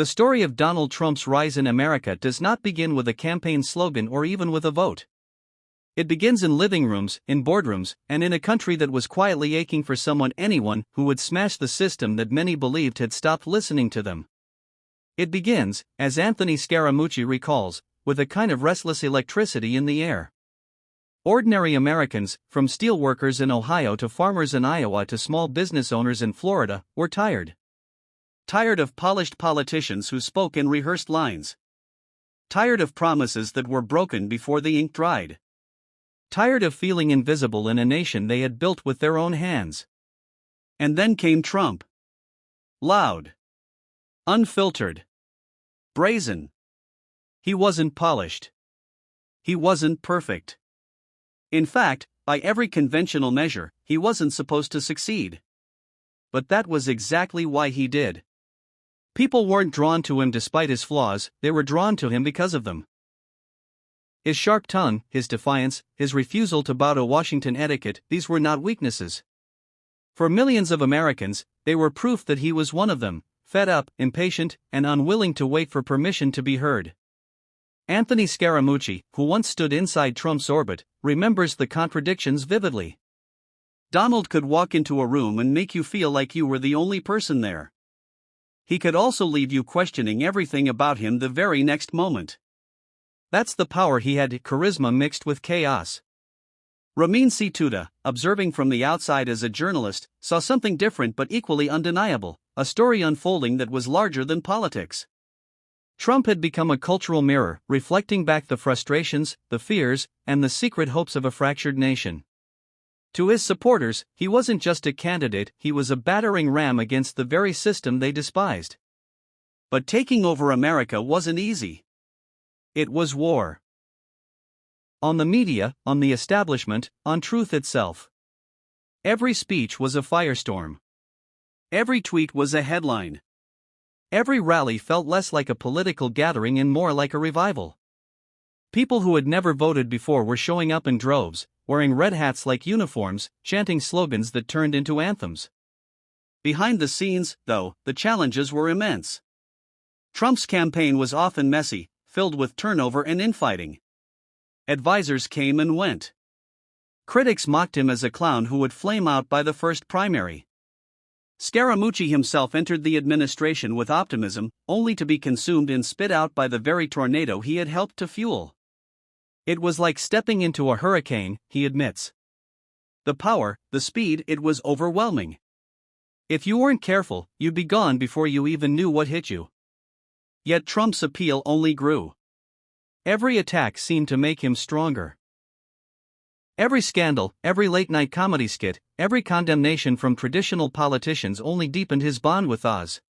The story of Donald Trump's rise in America does not begin with a campaign slogan or even with a vote. It begins in living rooms, in boardrooms, and in a country that was quietly aching for anyone who would smash the system that many believed had stopped listening to them. It begins, as Anthony Scaramucci recalls, with a kind of restless electricity in the air. Ordinary Americans, from steelworkers in Ohio to farmers in Iowa to small business owners in Florida, were tired. Tired of polished politicians who spoke in rehearsed lines. Tired of promises that were broken before the ink dried. Tired of feeling invisible in a nation they had built with their own hands. And then came Trump. Loud. Unfiltered. Brazen. He wasn't polished. He wasn't perfect. In fact, by every conventional measure, he wasn't supposed to succeed. But that was exactly why he did. People weren't drawn to him despite his flaws, they were drawn to him because of them. His sharp tongue, his defiance, his refusal to bow to Washington etiquette, these were not weaknesses. For millions of Americans, they were proof that he was one of them, fed up, impatient, and unwilling to wait for permission to be heard. Anthony Scaramucci, who once stood inside Trump's orbit, remembers the contradictions vividly. Donald could walk into a room and make you feel like you were the only person there. He could also leave you questioning everything about him the very next moment. That's the power he had, charisma mixed with chaos. Ramin Setoodeh, observing from the outside as a journalist, saw something different but equally undeniable, a story unfolding that was larger than politics. Trump had become a cultural mirror, reflecting back the frustrations, the fears, and the secret hopes of a fractured nation. To his supporters, he wasn't just a candidate, he was a battering ram against the very system they despised. But taking over America wasn't easy. It was war. On the media, on the establishment, on truth itself. Every speech was a firestorm. Every tweet was a headline. Every rally felt less like a political gathering and more like a revival. People who had never voted before were showing up in droves, wearing red hats like uniforms, chanting slogans that turned into anthems. Behind the scenes, though, the challenges were immense. Trump's campaign was often messy, filled with turnover and infighting. Advisors came and went. Critics mocked him as a clown who would flame out by the first primary. Scaramucci himself entered the administration with optimism, only to be consumed and spit out by the very tornado he had helped to fuel. It was like stepping into a hurricane, he admits. The power, the speed, it was overwhelming. If you weren't careful, you'd be gone before you even knew what hit you. Yet Trump's appeal only grew. Every attack seemed to make him stronger. Every scandal, every late-night comedy skit, every condemnation from traditional politicians only deepened his bond with 𝗧𝘗.